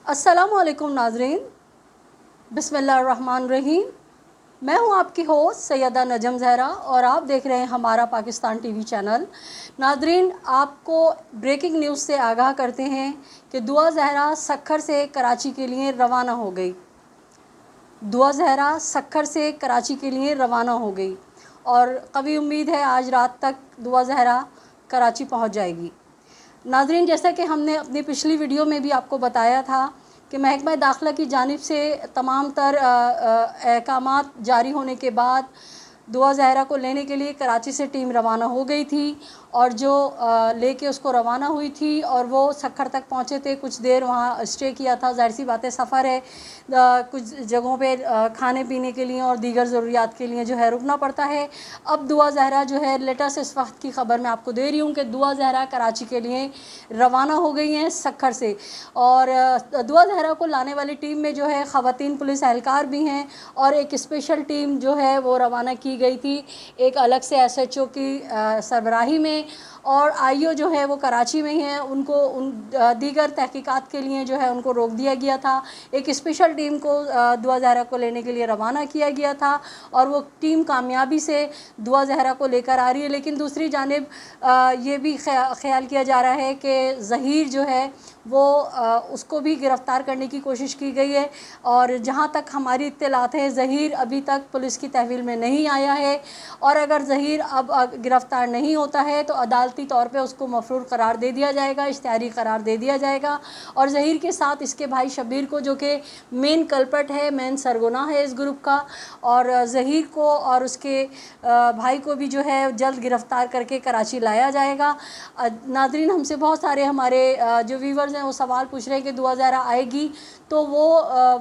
अस्सलामुअलैकुम नाज़रीन, बिस्मिल्लाहिर्रहमानिर्रहीम। मैं हूं आपकी होस्ट सैयदा नजम ज़हरा और आप देख रहे हैं हमारा पाकिस्तान टीवी चैनल। नाज़रीन, आपको ब्रेकिंग न्यूज़ से आगाह करते हैं कि दुआ ज़हरा सक्खर से कराची के लिए रवाना हो गई। दुआ ज़हरा सक्खर से कराची के लिए रवाना हो गई और कभी उम्मीद है आज रात तक दुआ ज़हरा कराची पहुंच जाएगी। नाज़रीन, जैसा कि हमने अपनी पिछली वीडियो में भी आपको बताया था कि महकमा दाखिला की जानिब से तमाम तर अहकामात जारी होने के बाद दुआ ज़हरा को लेने के लिए कराची से टीम रवाना हो गई थी और जो लेके उसको रवाना हुई थी और वो सक्खर तक पहुँचे थे। कुछ देर वहाँ स्टे किया था। ज़ाहिर सी बात है, सफ़र है, कुछ जगहों पे खाने पीने के लिए और दीगर ज़रूरियात के लिए जो है रुकना पड़ता है। अब दुआ ज़हरा जो है, लेटेस्ट इस वक्त की ख़बर मैं आपको दे रही हूँ कि दुआ ज़हरा कराची के लिए रवाना हो गई हैं सक्खर से। और दुआ ज़हरा को लाने वाली टीम में जो है ख़वातीन पुलिस एहलकार भी हैं और एक स्पेशल टीम जो है वो रवाना की गई थी, एक अलग से SHO की सरबराही में, और IO जो है वो कराची में ही हैं। उनको उन दीगर तहकीकात के लिए जो है उनको रोक दिया गया था। एक स्पेशल टीम को दुआ ज़हरा को लेने के लिए रवाना किया गया था और वो टीम कामयाबी से दुआ ज़हरा को लेकर आ रही है। लेकिन दूसरी जानिब ये भी ख्याल किया जा रहा है कि ज़हीर जो है वो उसको भी गिरफ़्तार करने की कोशिश की गई है और जहाँ तक हमारी इत्तलात है, ज़हीर अभी तक पुलिस की तहवील में नहीं आया है और अगर ज़हीर अब गिरफ़्तार नहीं होता है तो अदालती तौर पे उसको मफरूर करार दे दिया जाएगा, इश्तिहारी करार दे दिया जाएगा। और ज़हीर के साथ इसके भाई शब्बीर को, जो कि मेन कल्प्रिट है, मेन सरगुनाह है इस ग्रुप का, और ज़हीर को और उसके भाई को भी जो है जल्द गिरफ़्तार करके कराची लाया जाएगा। नाज़रीन, हमसे बहुत सारे हमारे जो व्यूवर्स हैं वो सवाल पूछ रहे हैं कि दुआ ज़हरा आएगी तो वो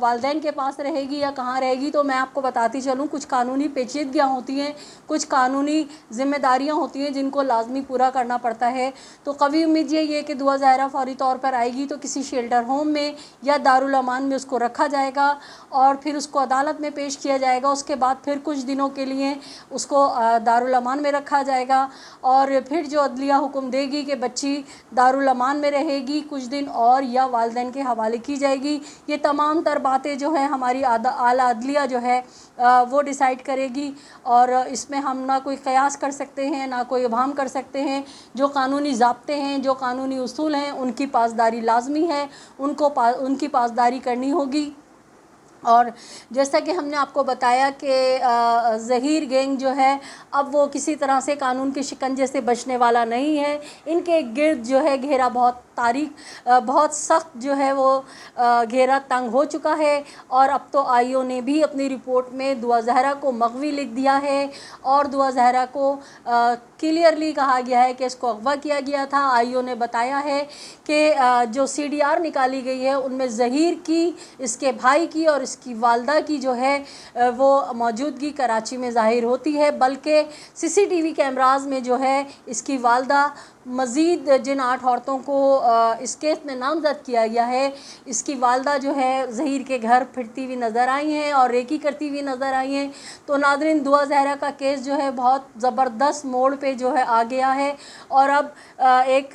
वालिदैन के पास रहेगी या कहाँ रहेगी। तो मैं आपको बताती चलूँ, कुछ कानूनी पेचीदगियाँ होती हैं, कुछ कानूनी ज़िम्मेदारियाँ होती हैं जिनको लाजमी पूरा करना पड़ता है। तो कभी उम्मीद ये है कि दुआ ज़हरा फ़ौरी तौर पर आएगी तो किसी शेल्टर होम में या दारुल अमान में उसको रखा जाएगा और फिर उसको अदालत में पेश किया जाएगा। उसके बाद फिर कुछ दिनों के लिए उसको दारुल अमान में रखा जाएगा और फिर जो अदलिया हुक्म देगी कि बच्ची दारुल अमान में रहेगी कुछ दिन और या वालिदैन के हवाले की जाएगी, ये तमाम तर बातें जो है हमारी आला अदलिया जो है वो डिसाइड करेगी। और इसमें हम ना कोई क़यास कर सकते हैं ना कोई इबाहम कर सकते हैं। जो कानूनी ज़ाब्ते हैं, जो कानूनी उसूल हैं, उनकी पासदारी लाजमी है, उनकी पासदारी करनी होगी। और जैसा कि हमने आपको बताया कि ज़हीर गैंग जो है अब वो किसी तरह से कानून के शिकंजे से बचने वाला नहीं है। इनके गिर्द जो है घेरा बहुत सख्त जो है वो घेरा तंग हो चुका है और अब तो IO ने भी अपनी रिपोर्ट में दुआ ज़हरा को मग़वी लिख दिया है और दुआ ज़हरा को क्लियरली कहा गया है कि इसको अगवा किया गया था। IO ने बताया है कि जो CDR निकाली गई है उनमें ज़हीर की, इसके भाई की और इसकी वालदा की जो है वो मौजूदगी कराची में ज़ाहिर होती है, बल्कि CCTV कैमराज़ में जो है इसकी वालदा मज़ीद जिन 8 औरतों को इस केस में नामज़द किया गया है, इसकी वालदा जो है ज़हीर के घर फिरती हुई नज़र आई हैं और रेकी करती हुई नज़र आई हैं। तो नाज़रीन, दुआ ज़हरा का केस जो है बहुत ज़बरदस्त मोड़ पे जो है आ गया है और अब एक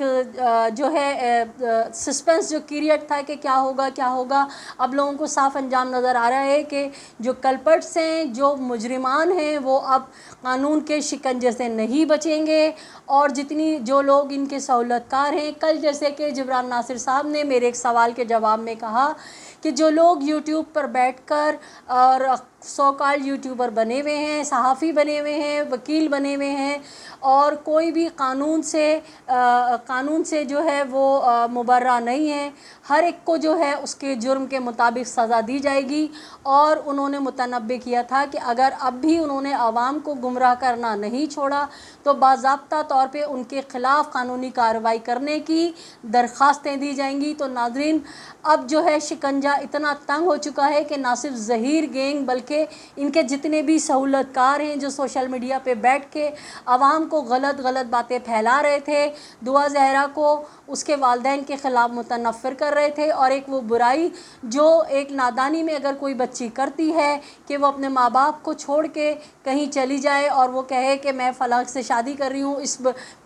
जो है सस्पेंस जो क्रिएट था कि क्या होगा, अब लोगों को साफ अंजाम नज़र आ रहा है कि जो कल्प्रिट्स हैं, जो मुजरिमान हैं, वो अब कानून के शिकंजे से नहीं बचेंगे और जितनी जो लोग इनके सहूलतकार हैं, कल जैसे कि जिब्रान नासिर साहब ने मेरे एक सवाल के जवाब में कहा कि जो लोग यूट्यूब पर बैठकर और सो कॉल्ड यूट्यूबर बने हुए हैं, सहाफ़ी बने हुए हैं, वकील बने हुए हैं और कोई भी कानून से जो है वो मुबर्रा नहीं है, हर एक को जो है उसके जुर्म के मुताबिक सज़ा दी जाएगी। और उन्होंने मुतनब्बे किया था कि अगर अब भी उन्होंने आवाम को गुमराह करना नहीं छोड़ा तो बाज़ाब्ता तौर पे उनके ख़िलाफ़ कानूनी कार्रवाई करने की दरख्वास्तें दी जाएंगी। तो नाज़रीन, अब जो है शिकंजा इतना तंग हो चुका है कि ना सिर्फ ज़हीर गैंग बल्कि इनके जितने भी सहूलतकार हैं जो सोशल मीडिया पे बैठ के आवाम को गलत बातें फैला रहे थे, दुआ ज़हरा को उसके वालिदैन के ख़िलाफ़ मुतनफ़िर कर रहे थे और एक वो बुराई जो एक नादानी में अगर कोई बच्ची करती है कि वो अपने माँ बाप को छोड़ के कहीं चली जाए और वो कहे कि मैं फ़लाँ से शादी कर रही हूँ, इस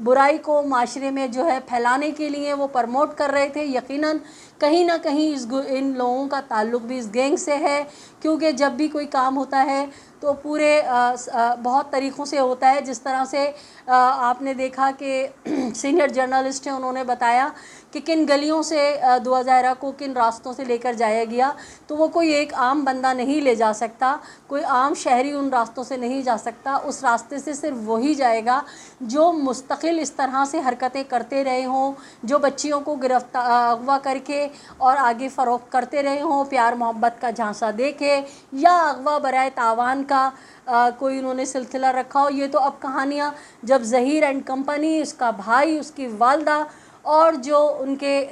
बुराई को माशरे में जो है फैलाने के लिए वो प्रमोट कर रहे थे। यकीनन کہیں نہ کہیں ان لوگوں کا تعلق بھی اس گینگ سے ہے، کیونکہ جب بھی کوئی کام ہوتا ہے تو پورے بہت طریقوں سے ہوتا ہے. جس طرح سے آپ نے دیکھا کہ سینئر جرنلسٹ ہیں، انہوں نے بتایا کہ کن گلیوں سے دعا زہرا کو کن راستوں سے لے کر جایا گیا، تو وہ کوئی ایک عام بندہ نہیں لے جا سکتا، کوئی عام شہری ان راستوں سے نہیں جا سکتا. اس راستے سے صرف وہی جائے گا جو مستقل اس طرح سے حرکتیں کرتے رہے ہوں، جو بچیوں کو اغوا کر کے اور آگے فروخت کرتے رہے ہوں، پیار محبت کا جھانسا دے کے، یا اغوا برائے تاوان کا کوئی انہوں نے سلسلہ رکھا ہو. یہ تو اب کہانیاں جب ظہیر اینڈ کمپنی، اس کا بھائی، اس کی والدہ اور جو ان کے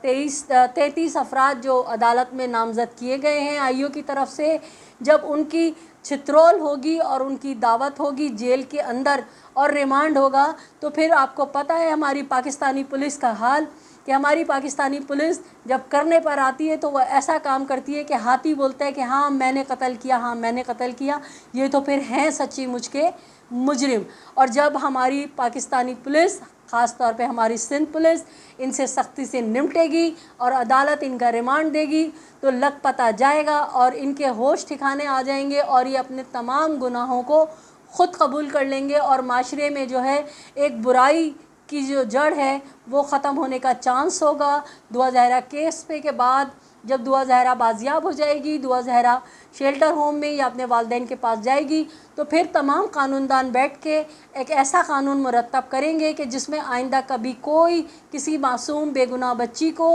33 افراد جو عدالت میں نامزد کیے گئے ہیں آئی او کی طرف سے، جب ان کی چھترول ہوگی اور ان کی دعوت ہوگی جیل کے اندر اور ریمانڈ ہوگا، تو پھر آپ کو پتہ ہے ہماری پاکستانی پولیس کا حال، کہ ہماری پاکستانی پولیس جب کرنے پر آتی ہے تو وہ ایسا کام کرتی ہے کہ ہاتھی بولتا ہے کہ ہاں میں نے قتل کیا، ہاں میں نے قتل کیا. یہ تو پھر ہیں سچی مچ کے مجرم. اور جب ہماری پاکستانی پولیس، خاص طور پہ ہماری سندھ پولیس، ان سے سختی سے نمٹے گی اور عدالت ان کا ریمانڈ دے گی تو لگ پتہ جائے گا اور ان کے ہوش ٹھکانے آ جائیں گے اور یہ اپنے تمام گناہوں کو خود قبول کر لیں گے اور معاشرے میں جو ہے ایک برائی کی جو جڑ ہے وہ ختم ہونے کا چانس ہوگا. دعا زہرا کیس پہ کے بعد جب دعا زہرا بازیاب ہو جائے گی، دعا زہرا شیلٹر ہوم میں یا اپنے والدین کے پاس جائے گی، تو پھر تمام قانون دان بیٹھ کے ایک ایسا قانون مرتب کریں گے کہ جس میں آئندہ کبھی کوئی کسی معصوم بے گناہ بچی کو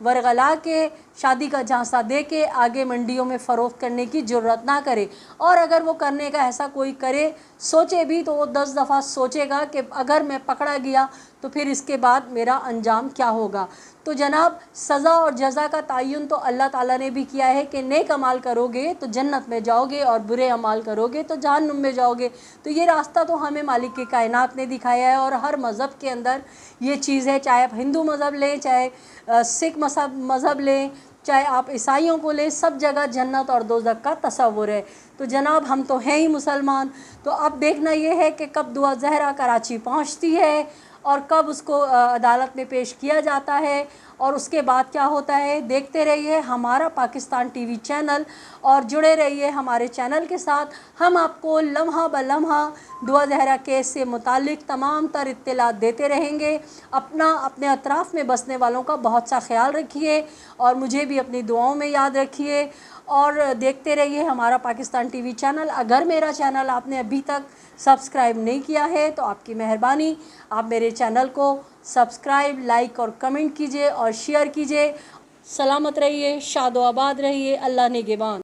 ورغلا کے، شادی کا جھانسا دے کے آگے منڈیوں میں فروخت کرنے کی جرات نہ کرے. اور اگر وہ کرنے کا ایسا کوئی کرے، سوچے بھی، تو وہ 10 دفعہ سوچے گا کہ اگر میں پکڑا گیا تو پھر اس کے بعد میرا انجام کیا ہوگا. تو جناب، سزا اور جزا کا تعین تو اللہ تعالیٰ نے بھی کیا ہے کہ نیک اعمال کرو گے تو جنت میں جاؤ گے اور برے اعمال کرو گے تو جہنم میں جاؤ گے. تو یہ راستہ تو ہمیں مالک کی کائنات نے دکھایا ہے اور ہر مذہب کے اندر یہ چیز ہے. چاہے آپ ہندو مذہب لیں، چاہے سکھ مذہب لیں، چاہے آپ عیسائیوں کو لیں، سب جگہ جنت اور دوزخ کا تصور ہے. تو جناب، ہم تو ہیں ہی مسلمان. تو اب دیکھنا یہ ہے کہ کب دعا زہرا کراچی پہنچتی ہے اور کب اس کو عدالت میں پیش کیا جاتا ہے اور اس کے بعد کیا ہوتا ہے. دیکھتے رہیے ہمارا پاکستان ٹی وی چینل اور جڑے رہیے ہمارے چینل کے ساتھ. ہم آپ کو لمحہ بلمحہ دعا زہرا کیس سے متعلق تمام تر اطلاعات دیتے رہیں گے. اپنے اطراف میں بسنے والوں کا بہت سا خیال رکھیے اور مجھے بھی اپنی دعاؤں میں یاد رکھیے اور دیکھتے رہیے ہمارا پاکستان ٹی وی چینل. اگر میرا چینل آپ نے ابھی تک سبسکرائب نہیں کیا ہے تو آپ کی مہربانی، آپ میرے چینل کو سبسکرائب، لائک اور کمنٹ کیجئے اور شیئر کیجئے. سلامت رہیے، شاد و آباد رہیے. اللہ نگہبان.